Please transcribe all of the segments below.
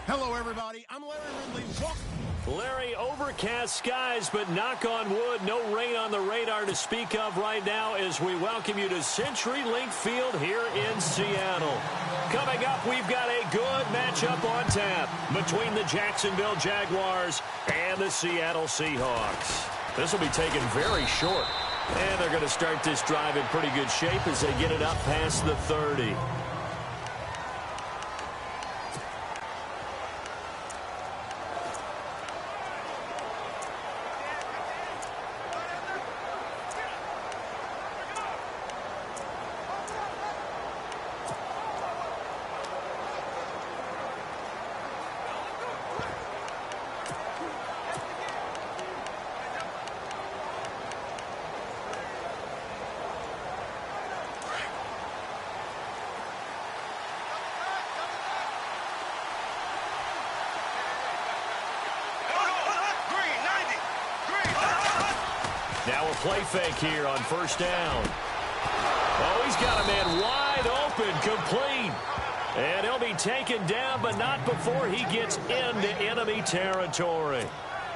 Hello, everybody. I'm Larry Ridley. Larry, overcast skies, but knock on wood, no rain on the radar to speak of right now as we welcome you to CenturyLink Field here in Seattle. Coming up, we've got a good matchup on tap between the Jacksonville Jaguars and the Seattle Seahawks. This will be taken very short, and they're going to start this drive in pretty good shape as they get it up past the 30. Now a play fake here on first down. Oh, he's got a man wide open, complete. And he'll be taken down, but not before he gets into enemy territory.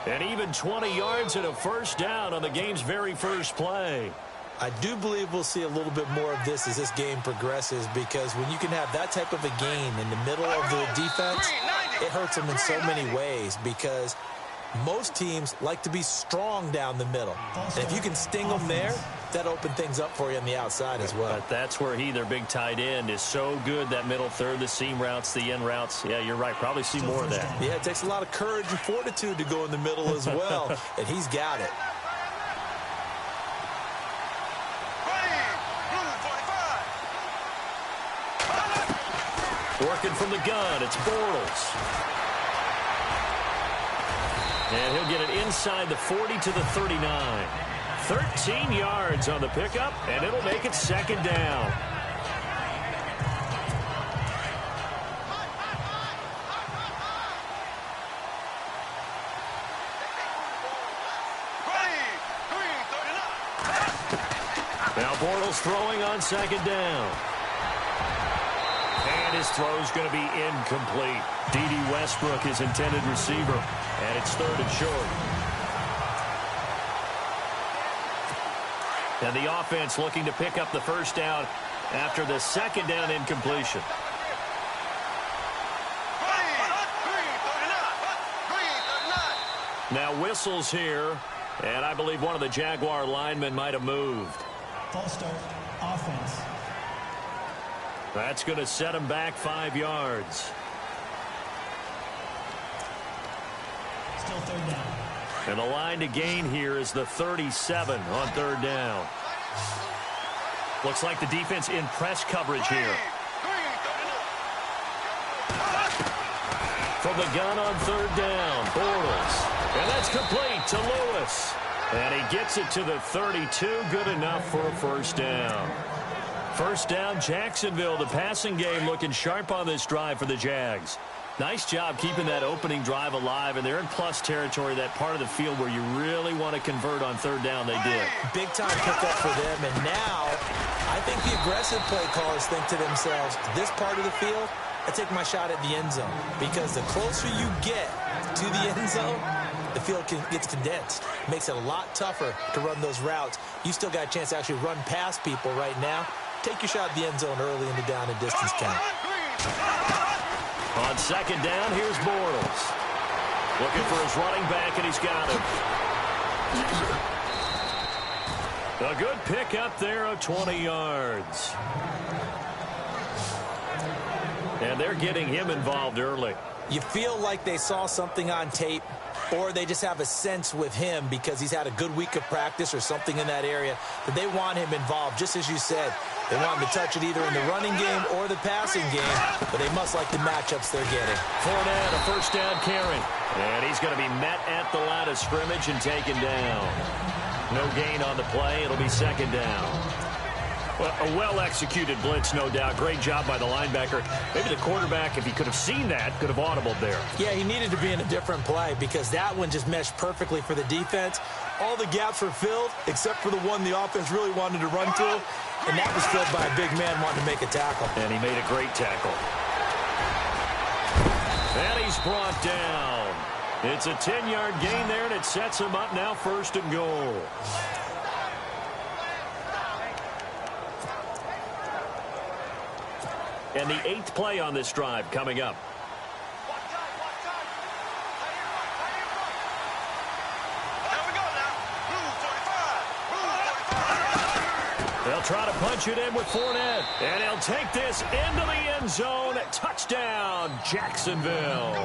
And even 20 yards and a first down on the game's very first play. I do believe we'll see a little bit more of this as this game progresses, because when you can have that type of a gain in the middle of the defense, it hurts them in so many ways, because most teams like to be strong down the middle. And if you can sting them there, that opens things up for you on the outside as well. But that's where their big tight end, is so good, that middle third, the seam routes, the in routes. Yeah, you're right. Probably see more of that. Yeah, it takes a lot of courage and fortitude to go in the middle as well, and he's got it. Working from the gun, it's Bortles. And he'll get it inside the 40 to the 39. 13 yards on the pickup, and it'll make it second down. Now Bortles throwing on second down. And his throw's going to be incomplete. D.D. Westbrook, his intended receiver. And it's third and short. And the offense looking to pick up the first down after the second down incompletion. Now whistles here, and I believe one of the Jaguar linemen might have moved. False start, offense. That's going to set him back 5 yards. Still third down. And the line to gain here is the 37 on third down. Looks like the defense in press coverage here. From the gun on third down, Bortles. And that's complete to Lewis. And he gets it to the 32, good enough for a first down. First down, Jacksonville. The passing game looking sharp on this drive for the Jags. Nice job keeping that opening drive alive, and they're in plus territory, that part of the field where you really want to convert on third down. They did. Big time pickup for them, and now I think the aggressive play callers think to themselves, this part of the field, I take my shot at the end zone, because the closer you get to the end zone, the field gets condensed. Makes it a lot tougher to run those routes. You still got a chance to actually run past people right now. Take your shot at the end zone early in the down and distance count. On second down, here's Bortles. Looking for his running back, and he's got him. A good pick up there of 20 yards. And they're getting him involved early. You feel like they saw something on tape, or they just have a sense with him because he's had a good week of practice or something in that area that they want him involved, just as you said. They want him to touch it either in the running game or the passing game, but they must like the matchups they're getting. Fournette, a first down carry. And he's going to be met at the line of scrimmage and taken down. No gain on the play. It'll be second down. Well, a well-executed blitz, no doubt. Great job by the linebacker. Maybe the quarterback, if he could have seen that, could have audibled there. Yeah, he needed to be in a different play because that one just meshed perfectly for the defense. All the gaps were filled except for the one the offense really wanted to run through, and that was filled by a big man wanting to make a tackle. And he made a great tackle. And he's he's brought down. It's a 10-yard gain there, and it sets him up now 1st and goal. And the 8th play on this drive coming up. They'll try to punch it in with Fournette. And he'll take this into the end zone. Touchdown, Jacksonville.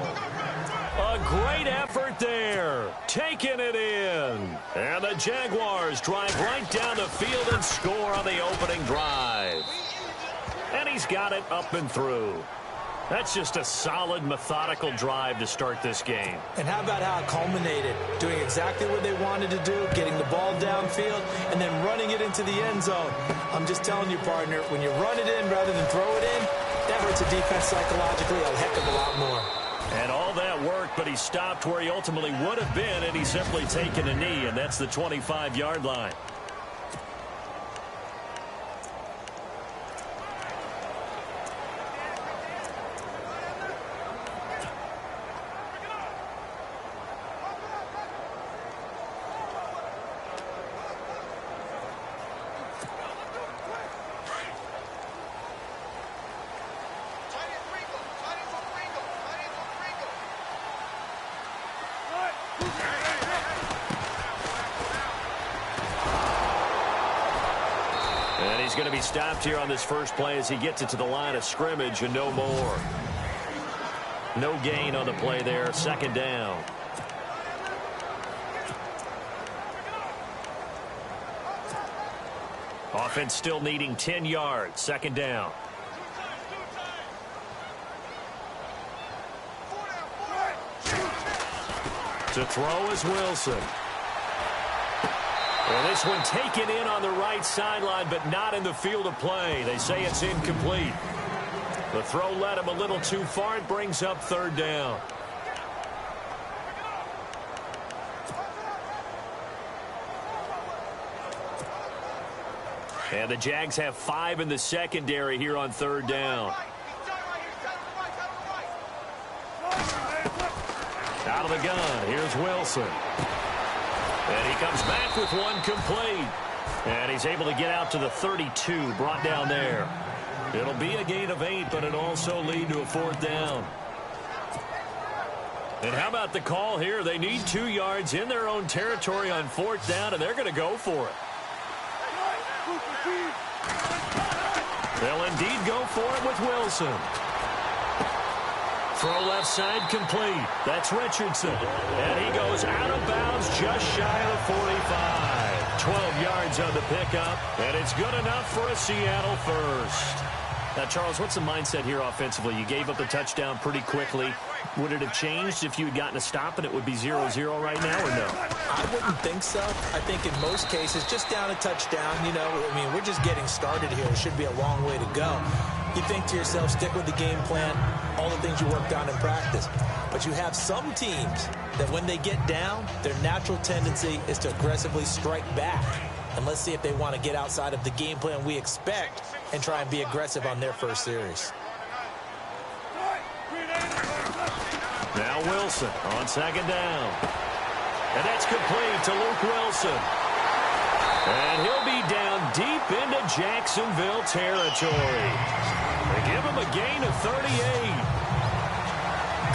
A great effort there. Taking it in. And the Jaguars drive right down the field and score on the opening drive. And he's got it up and through. That's just a solid, methodical drive to start this game. And how about how it culminated? Doing exactly what they wanted to do, getting the ball downfield, and then running it into the end zone. I'm just telling you, partner, when you run it in rather than throw it in, that hurts a defense psychologically a heck of a lot more. And all that work, but he stopped where he ultimately would have been, and he's simply taken a knee, and that's the 25-yard line. And he's going to be stopped here on this first play as he gets it to the line of scrimmage and no more. No gain on the play there. 2nd down. Offense still needing 10 yards. 2nd down. To throw is Wilson. Well, this one taken in on the right sideline, but not in the field of play. They say it's incomplete. The throw led him a little too far. It brings up 3rd down. And the Jags have 5 in the secondary here on 3rd down. Out of the gun, here's Wilson. And he comes back with one complete. And he's able to get out to the 32, brought down there. It'll be a gain of 8, but it'll also lead to a 4th down. And how about the call here? They need 2 yards in their own territory on 4th down, and they're going to go for it. They'll indeed go for it with Wilson. Throw left side complete. That's Richardson. And he goes out of bounds just shy of the 45. 12 yards on the pickup. And it's good enough for a Seattle first. Now, Charles, what's the mindset here offensively? You gave up the touchdown pretty quickly. Would it have changed if you had gotten a stop and it would be 0-0 right now or no? I wouldn't think so. I think in most cases, just down a touchdown, you know, I mean, we're just getting started here. It should be a long way to go. You think to yourself, stick with the game plan, all the things you worked on in practice. But you have some teams that when they get down, their natural tendency is to aggressively strike back. And let's see if they want to get outside of the game plan we expect and try and be aggressive on their first series. Now Wilson on 2nd down. And that's complete to Luke Wilson. And he'll be down deep into Jacksonville territory. They give him a gain of 38.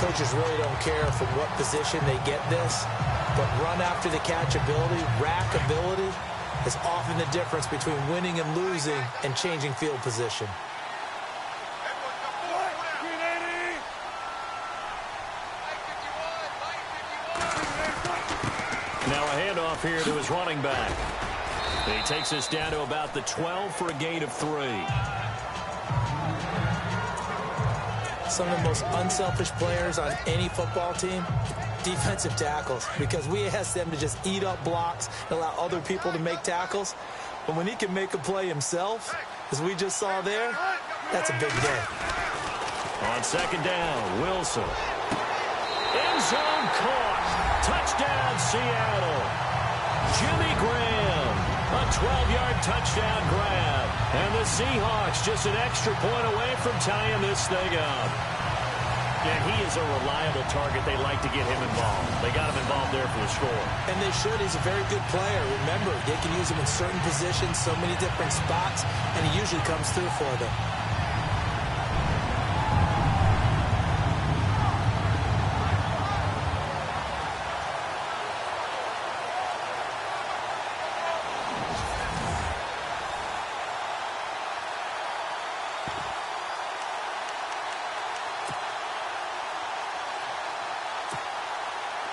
Coaches really don't care from what position they get this, but run after the catch ability, rack ability, is often the difference between winning and losing and changing field position. Now a handoff here to his running back. He takes us down to about the 12 for a gain of 3. Some of the most unselfish players on any football team, defensive tackles, because we ask them to just eat up blocks and allow other people to make tackles. But when he can make a play himself, as we just saw there, that's a big day. On 2nd down, Wilson. End zone caught. Touchdown, Seattle. Jimmy Graham, a 12-yard touchdown grab. And the Seahawks just an extra point away from tying this thing up. And he is a reliable target. They like to get him involved. They got him involved there for the score. And they should. He's a very good player. Remember, they can use him in certain positions, so many different spots, and he usually comes through for them.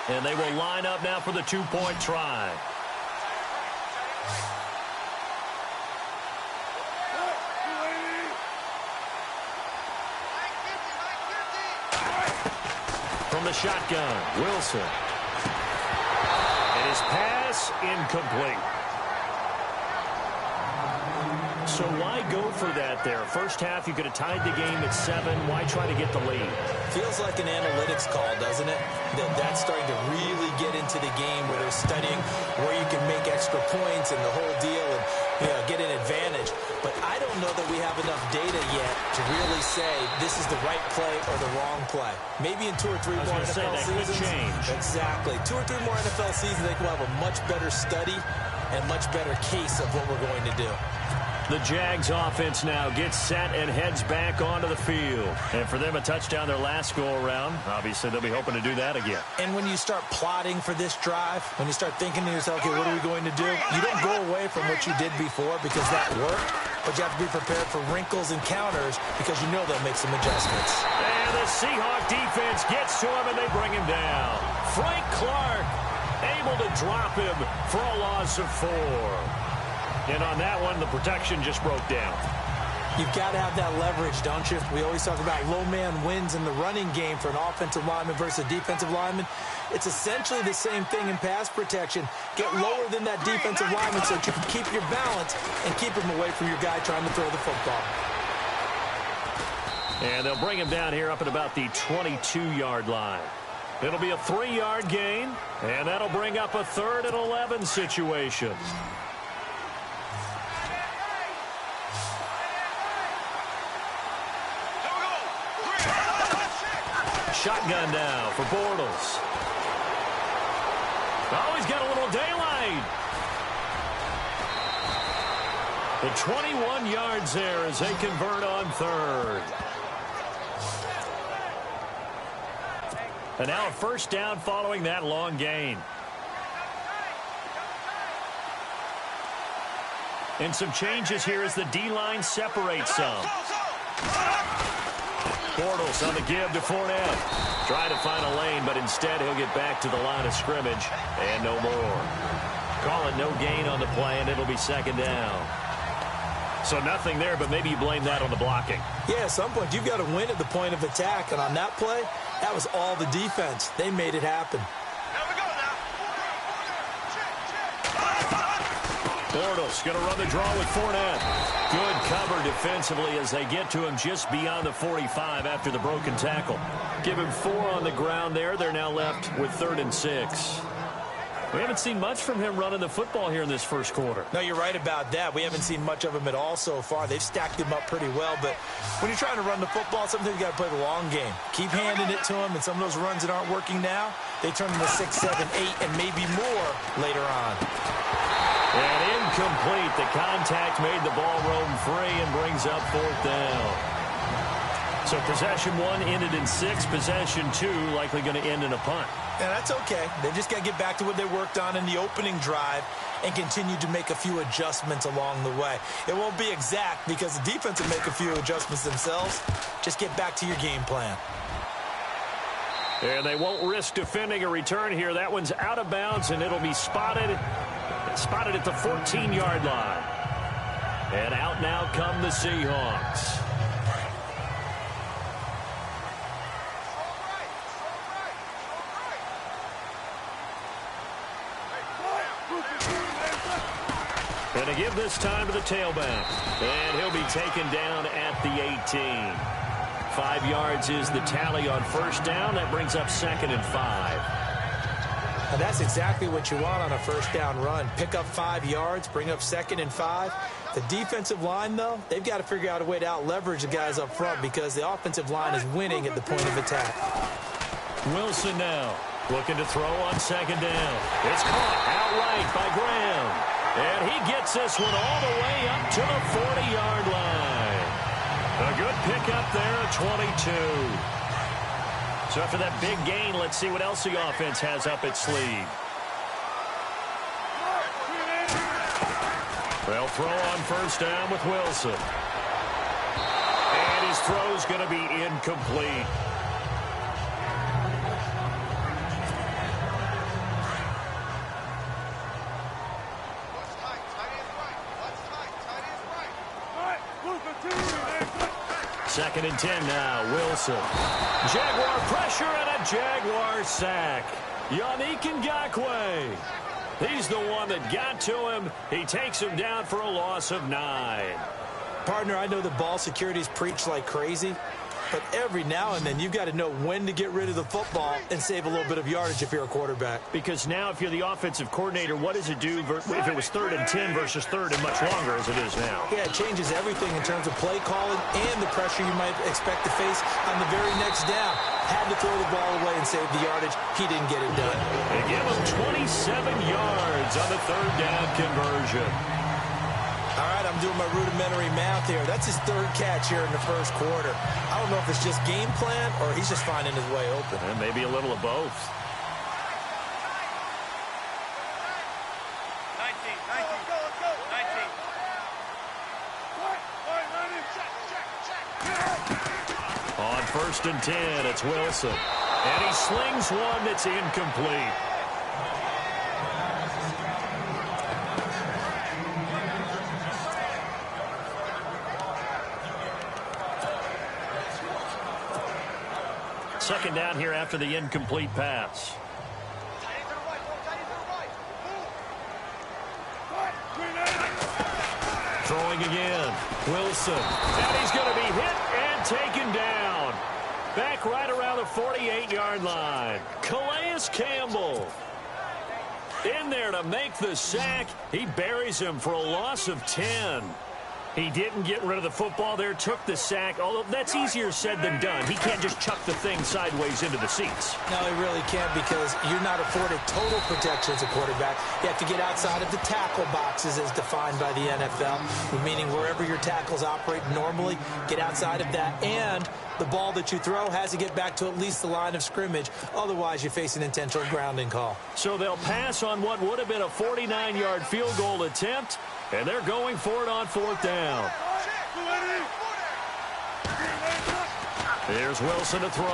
And they will line up now for the two-point try. From the shotgun, Wilson. And his pass incomplete. So why go for that there? First half, you could have tied the game at 7. Why try to get the lead? Feels like an analytics call, doesn't it? That's starting to really get into the game where they're studying where you can make extra points and the whole deal and get an advantage. But I don't know that we have enough data yet to really say this is the right play or the wrong play. Maybe in 2 or 3 more NFL seasons. Could change. Exactly. 2 or 3 more NFL seasons, they will have a much better study and much better case of what we're going to do. The Jags offense now gets set and heads back onto the field. And for them, a touchdown their last go-around. Obviously, they'll be hoping to do that again. And when you start plotting for this drive, when you start thinking to yourself, okay, what are we going to do? You don't go away from what you did before because that worked, but you have to be prepared for wrinkles and counters because you know they'll make some adjustments. And the Seahawk defense gets to him, and they bring him down. Frank Clark able to drop him for a loss of 4. And on that one, the protection just broke down. You've got to have that leverage, don't you? We always talk about low man wins in the running game for an offensive lineman versus a defensive lineman. It's essentially the same thing in pass protection. Get lower than that defensive lineman so that you can keep your balance and keep him away from your guy trying to throw the football. And they'll bring him down here up at about the 22-yard line. It'll be a 3-yard gain, and that'll bring up a 3rd and 11 situation. Shotgun now for Bortles. Oh, he's got a little daylight. The 21 yards there as they convert on 3rd. And now a first down following that long gain. And some changes here as the D-line separates some. Bortles on the give to Fournette. Trying to find a lane, but instead he'll get back to the line of scrimmage. And no more. Call it no gain on the play, and it'll be 2nd down. So nothing there, but maybe you blame that on the blocking. Yeah, at some point you've got to win at the point of attack. And on that play, that was all the defense. They made it happen. Bortles going to run the draw with Fournette. Good cover defensively as they get to him just beyond the 45 after the broken tackle. Give him 4 on the ground there. They're now left with 3rd and 6. We haven't seen much from him running the football here in this first quarter. No, you're right about that. We haven't seen much of him at all so far. They've stacked him up pretty well, but when you're trying to run the football, sometimes you got to play the long game. Keep handing it to him, and some of those runs that aren't working now, they turn into 6, 7, 8, and maybe more later on. And incomplete. The contact made the ball roam free and brings up 4th down. So possession 1 ended in 6. Possession 2 likely going to end in a punt. Yeah, that's okay. They just got to get back to what they worked on in the opening drive and continue to make a few adjustments along the way. It won't be exact because the defense will make a few adjustments themselves. Just get back to your game plan. And they won't risk defending a return here. That one's out of bounds, and it'll be spotted at the 14-yard line. And out now come the Seahawks. And to give this time to the tailback. And he'll be taken down at the 18. 5 yards is the tally on first down. That brings up 2nd and 5. And that's exactly what you want on a first down run. Pick up 5 yards, bring up 2nd and 5. The defensive line, though, they've got to figure out a way to out-leverage the guys up front because the offensive line is winning at the point of attack. Wilson now looking to throw on 2nd down. It's caught outright by Graham. And he gets this one all the way up to the 40-yard line. A good pickup there at 22. So after that big gain, let's see what else the offense has up its sleeve. They'll throw on 1st down with Wilson. And his throw's going to be incomplete. Second and 10 now, Wilson. Jaguar pressure and a Jaguar sack. Yannick Ngakoue. He's the one that got to him. He takes him down for a loss of 9. Partner, I know the ball security's preached like crazy, but every now and then you've got to know when to get rid of the football and save a little bit of yardage if you're a quarterback. Because now if you're the offensive coordinator, what does it do if it was 3rd and 10 versus 3rd and much longer as it is now? Yeah, it changes everything in terms of play calling and the pressure you might expect to face on the very next down. Had to throw the ball away and save the yardage. He didn't get it done. They give him 27 yards on the 3rd down conversion. All right, I'm doing my rudimentary math here. That's his 3rd catch here in the 1st quarter. I don't know if it's just game plan or he's just finding his way open. And maybe a little of both. 19. Let's go. 19. On 1st and 10, it's Wilson. And he slings one that's incomplete. Second down here after the incomplete pass. Throwing again. Wilson. And he's going to be hit and taken down. Back right around the 48-yard line. Calais Campbell in there to make the sack. He buries him for a loss of 10. He didn't get rid of the football there, took the sack, although that's easier said than done. He can't just chuck the thing sideways into the seats. No, he really can't because you're not afforded total protection as a quarterback. You have to get outside of the tackle boxes as defined by the NFL, meaning wherever your tackles operate normally, get outside of that. And the ball that you throw has to get back to at least the line of scrimmage. Otherwise, you face an intentional grounding call. So they'll pass on what would have been a 49-yard field goal attempt, and they're going for it on 4th down. Here's Wilson to throw.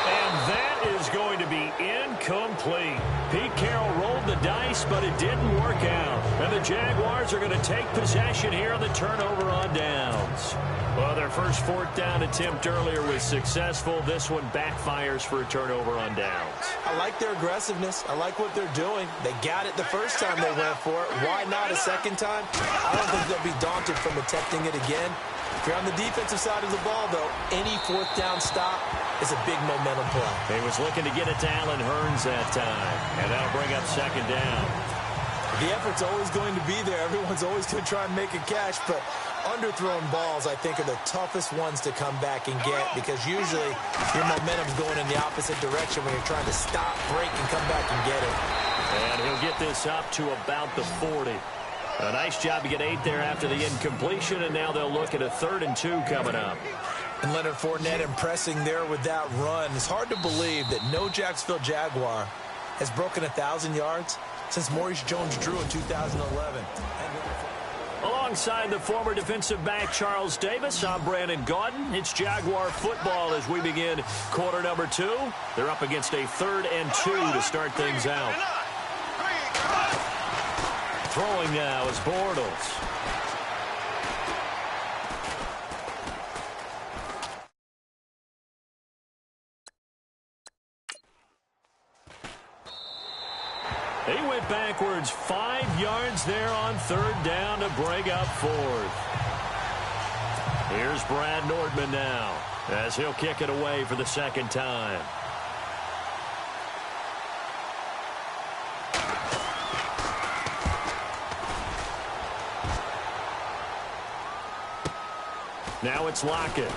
And that is going to be incomplete. Pete Carroll rolled the dice, but it didn't work out. And the Jaguars are going to take possession here on the turnover on downs. Well, their first 4th down attempt earlier was successful. This one backfires for a turnover on downs. I like their aggressiveness. I like what they're doing. They got it the first time they went for it. Why not a second time? I don't think they'll be daunted from attempting it again. If you're on the defensive side of the ball, though, any 4th down stop is a big momentum play. He was looking to get it to Allen Hurns that time, and that'll bring up 2nd down. The effort's always going to be there. Everyone's always going to try and make a catch, but underthrown balls, I think, are the toughest ones to come back and get because usually your momentum's going in the opposite direction when you're trying to stop, break, and come back and get it. And he'll get this up to about the 40. A nice job to get 8 there after the incompletion, and now they'll look at a 3rd and 2 coming up. And Leonard Fournette impressing there with that run. It's hard to believe that no Jacksonville Jaguar has broken 1,000 yards since Maurice Jones-Drew in 2011. Alongside the former defensive back Charles Davis, I'm Brandon Gaudin. It's Jaguar football as we begin quarter number 2. They're up against a 3rd and 2 to start things out. Throwing now is Bortles. He went backwards 5 yards there on 3rd down to bring up 4th. Here's Brad Nordman now as he'll kick it away for the 2nd time. Now it's Lockett.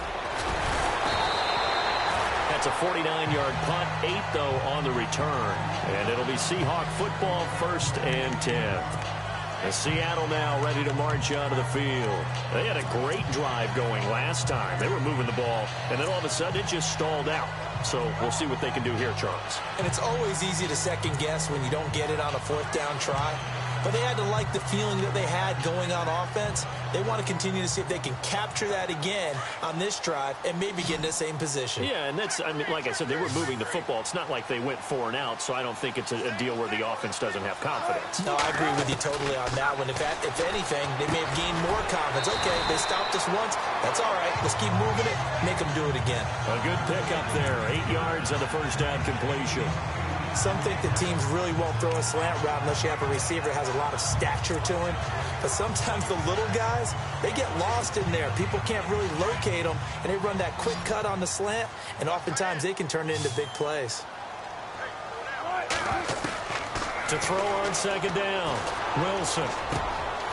That's a 49-yard punt, 8, though, on the return. And it'll be Seahawk football, 1st and 10. And Seattle now ready to march onto the field. They had a great drive going last time. They were moving the ball, and then all of a sudden it just stalled out. So we'll see what they can do here, Charles. And it's always easy to second guess when you don't get it on a 4th down try. But they had to like the feeling that they had going on offense. They want to continue to see if they can capture that again on this drive and maybe get in the same position. Yeah, and that's, I mean, like I said, they were moving the football. It's not like they went 4 and out, so I don't think it's a deal where the offense doesn't have confidence. No, I agree with you totally on that one. If anything, they may have gained more confidence. Okay, they stopped us once. That's all right. Let's keep moving it. Make them do it again. A good pickup there. 8 yards on the first down completion. Some think that teams really won't throw a slant route unless you have a receiver that has a lot of stature to him. But sometimes the little guys, they get lost in there. People can't really locate them, and they run that quick cut on the slant, and oftentimes they can turn it into big plays. To throw on 2nd down, Wilson.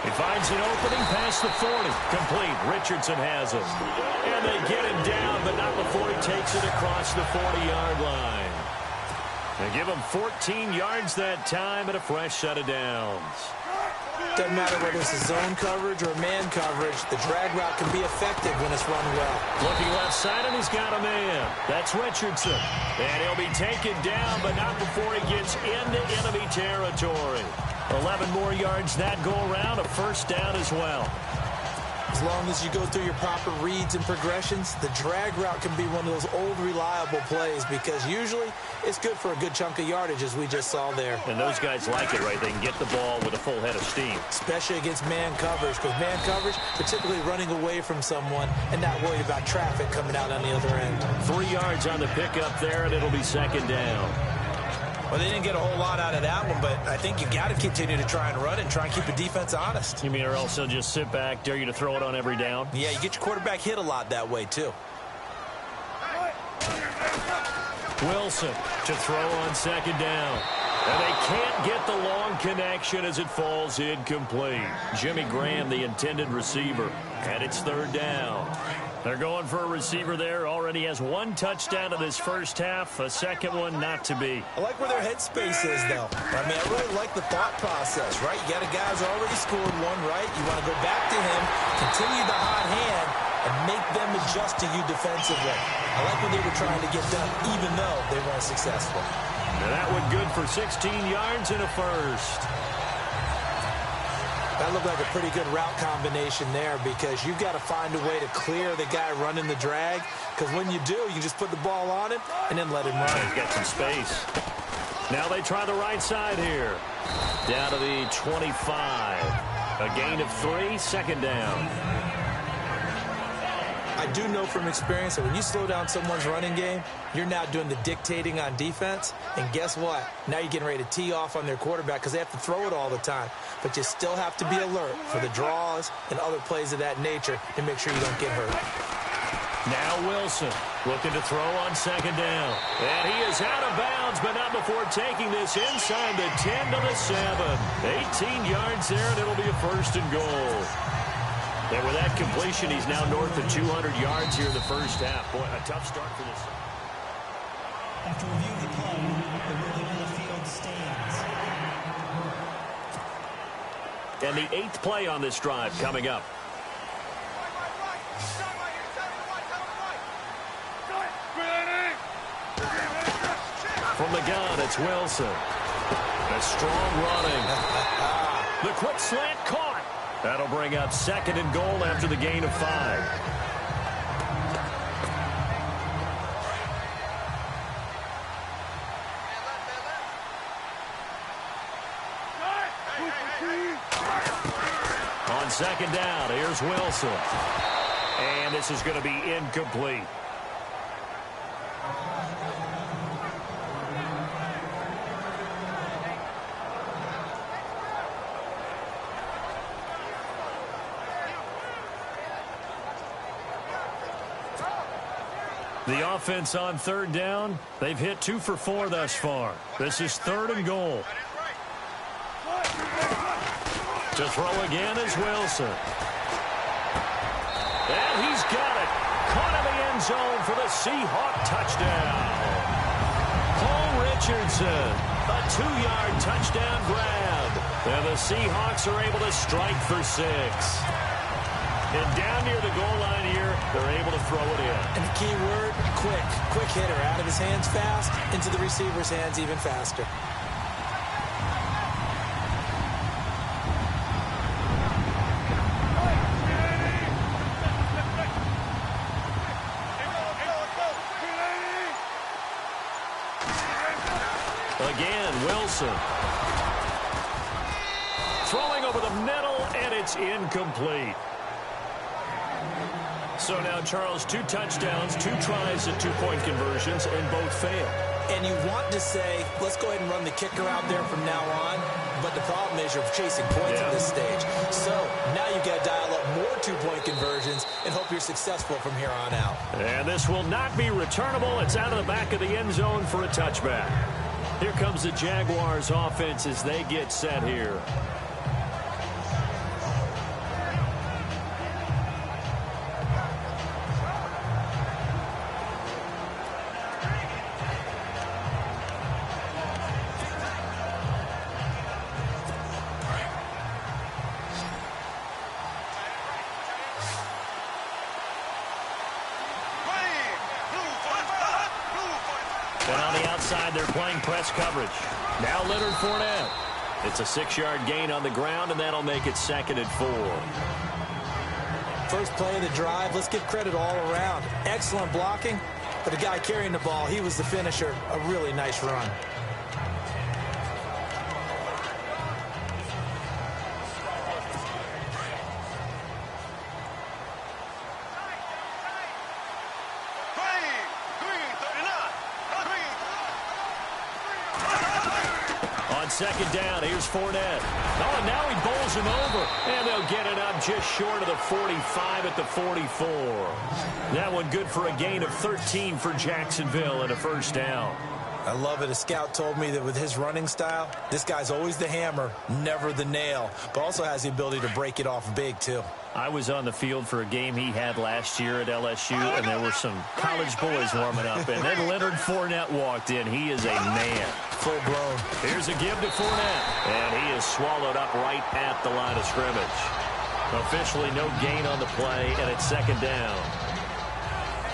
He finds an opening past the 40. Complete. Richardson has it. And they get him down, but not before he takes it across the 40-yard line. They give him 14 yards that time and a fresh set of downs. Doesn't matter whether it's a zone coverage or man coverage, the drag route can be effective when it's run well. Looking left side, and he's got a man. That's Richardson. And he'll be taken down, but not before he gets into enemy territory. 11 more yards that go around, a first down as well. As long as you go through your proper reads and progressions, the drag route can be one of those old reliable plays because usually it's good for a good chunk of yardage, as we just saw there. And those guys like it, right? They can get the ball with a full head of steam. Especially against man coverage, because man coverage, they're typically running away from someone and not worried about traffic coming out on the other end. 3 yards on the pickup there, and it'll be 2nd down. Well, they didn't get a whole lot out of that one, but I think you got to continue to try and run and try and keep the defense honest. You mean, or else they'll just sit back, dare you to throw it on every down? Yeah, you get your quarterback hit a lot that way, too. Wilson to throw on 2nd down. And they can't get the long connection as it falls incomplete. Jimmy Graham, the intended receiver, and it's 3rd down. They're going for a receiver there. Already has 1 touchdown in this first half. A second one not to be. I like where their headspace is, though. I mean, I really like the thought process, right? You got a guy who's already scored 1, right? You want to go back to him, continue the hot hand, and make them adjust to you defensively. I like what they were trying to get done, even though they weren't successful. And that one good for 16 yards and a first. That looked like a pretty good route combination there because you've got to find a way to clear the guy running the drag, because when you do, you just put the ball on him and then let him run. He's got some space. Now they try the right side here. Down to the 25. A gain of 3, 2nd down. I do know from experience that when you slow down someone's running game, you're now doing the dictating on defense. And guess what? Now you're getting ready to tee off on their quarterback because they have to throw it all the time. But you still have to be alert for the draws and other plays of that nature to make sure you don't get hurt. Now Wilson looking to throw on 2nd down. And he is out of bounds, but not before taking this inside the 10 to the 7. 18 yards there, and it'll be a 1st and goal. And with that completion, he's now north of 200 yards here in the first half. Boy, a tough start for this. After reviewing the play, the ruling on the field stands. And the 8th play on this drive coming up. From the gun, it's Wilson. A strong running. The quick slant caught. That'll bring up 2nd and goal after the gain of 5. On 2nd down, here's Wilson. And this is going to be incomplete. The offense on 3rd down, they've hit 2 for 4 thus far. This is 3rd and goal. To throw again is Wilson. And he's got zone for the Seahawk touchdown. Paul Richardson, a 2-yard touchdown grab. And the Seahawks are able to strike for 6. And down near the goal line here, they're able to throw it in. And the key word, quick. Quick hitter. Out of his hands fast, into the receiver's hands even faster. Again, Wilson. Throwing over the middle, and it's incomplete. So now, Charles, 2 touchdowns, 2 tries at 2-point conversions, and both fail. And you want to say, let's go ahead and run the kicker out there from now on. But the problem is you're chasing points at this stage. So now you've got to dial up more 2-point conversions and hope you're successful from here on out. And this will not be returnable. It's out of the back of the end zone for a touchback. Here comes the Jaguars offense as they get set here. And on the outside, they're playing press coverage. Now Leonard Fournette. It's a 6-yard gain on the ground, and that'll make it 2nd and 4. First play of the drive, let's give credit all around. Excellent blocking, but the guy carrying the ball, he was the finisher. A really nice run. On 2nd down, here's Fournette. Oh, and now he bowls him over. And they'll get it up just short of the 45 at the 44. That one good for a gain of 13 for Jacksonville and a 1st down. I love it. A scout told me that with his running style, this guy's always the hammer, never the nail, but also has the ability to break it off big, too. I was on the field for a game he had last year at LSU, and there were some college boys warming up. And then Leonard Fournette walked in. He is a man. Full blown. Here's a give to Fournette. And he is swallowed up right at the line of scrimmage. Officially no gain on the play, and it's 2nd down.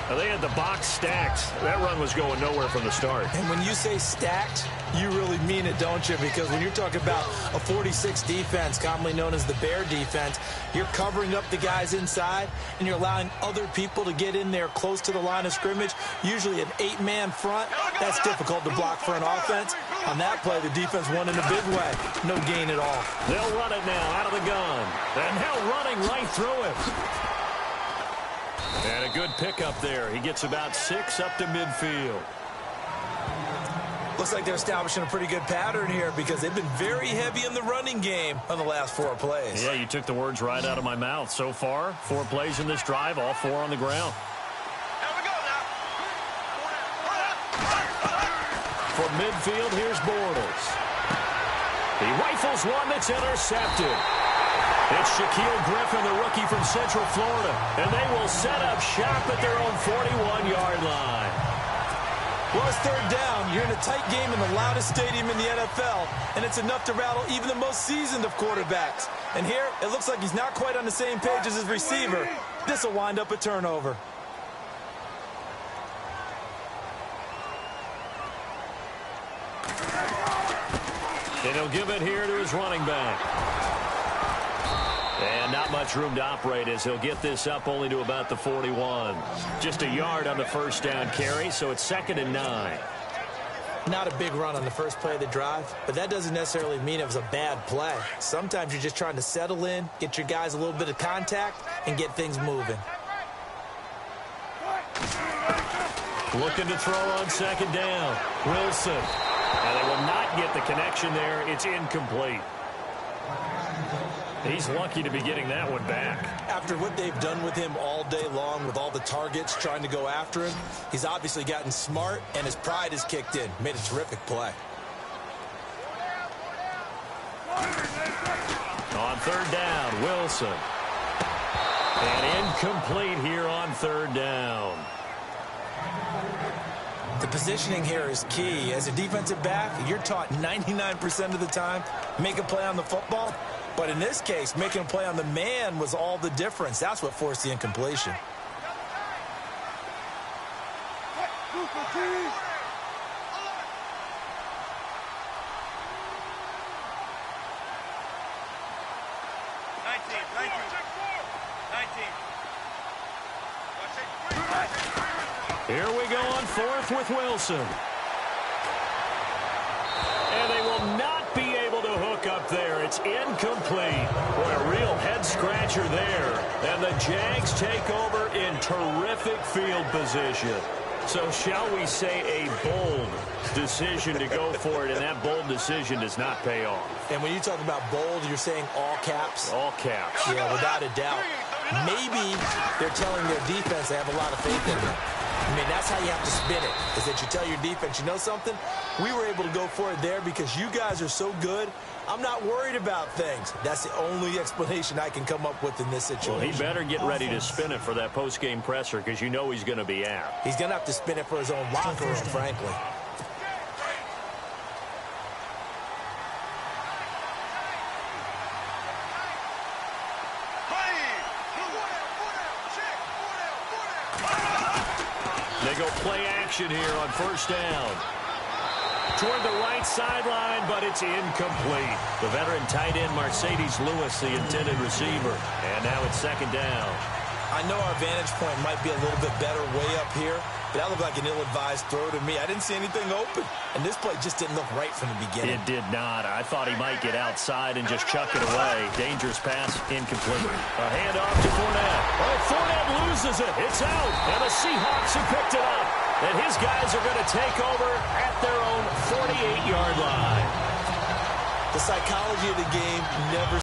Now, they had the box stacked. That run was going nowhere from the start. And when you say stacked, you really mean it, don't you? Because when you're talking about a 46 defense, commonly known as the Bear defense, you're covering up the guys inside, and you're allowing other people to get in there close to the line of scrimmage, usually an 8-man front. That's difficult to block for an offense. On that play, the defense won in a big way. No gain at all. They'll run it now out of the gun. And now running right through him. And a good pickup there. He gets about 6 up to midfield. Looks like they're establishing a pretty good pattern here because they've been very heavy in the running game on the last 4 plays. Yeah, you took the words right out of my mouth. So far, 4 plays in this drive, all 4 on the ground. From midfield, here's Bortles. He rifles one that's intercepted. It's Shaquille Griffin, the rookie from Central Florida, and they will set up shop at their own 41-yard line. Well, it's 3rd down. You're in a tight game in the loudest stadium in the NFL, and it's enough to rattle even the most seasoned of quarterbacks. And here, it looks like he's not quite on the same page as his receiver. This will wind up a turnover. And he'll give it here to his running back. And not much room to operate as he'll get this up only to about the 41. Just a yard on the 1st down carry, so it's 2nd and 9. Not a big run on the first play of the drive, but that doesn't necessarily mean it was a bad play. Sometimes you're just trying to settle in, get your guys a little bit of contact, and get things moving. Looking to throw on 2nd down. Wilson. And they will not get the connection there. It's incomplete. He's lucky to be getting that one back. After what they've done with him all day long with all the targets trying to go after him, he's obviously gotten smart, and his pride has kicked in. Made a terrific play. On 3rd down, Wilson. And incomplete here on 3rd down. The positioning here is key. As a defensive back, you're taught 99% of the time, make a play on the football. But in this case, making a play on the man was all the difference. That's what forced the incompletion. Here we go on fourth with Wilson. And they will not be able to hook up there. It's incomplete. Boy, a real head-scratcher there. And the Jags take over in terrific field position. So shall we say a bold decision to go for it, and that bold decision does not pay off. And when you talk about bold, you're saying all caps? All caps. Yeah, without a doubt. Maybe they're telling their defense they have a lot of faith in them. I mean, that's how you have to spin it, is that you tell your defense, you know something? We were able to go for it there because you guys are so good. I'm not worried about things. That's the only explanation I can come up with in this situation. Well, he better get ready to spin it for that post-game presser because you know he's going to be out. He's going to have to spin it for his own locker room, frankly. They go play action here on first down. Toward the right sideline, but it's incomplete. The veteran tight end, Mercedes Lewis, the intended receiver. And now it's second down. I know our vantage point might be a little bit better way up here, but that looked like an ill-advised throw to me. I didn't see anything open, and this play just didn't look right from the beginning. It did not. I thought he might get outside and just chuck it away. Dangerous pass, incomplete. A handoff to Fournette. Oh, Fournette loses it. It's out, and the Seahawks have picked it up. And his guys are going to take over at their own 48-yard line. The psychology of the game never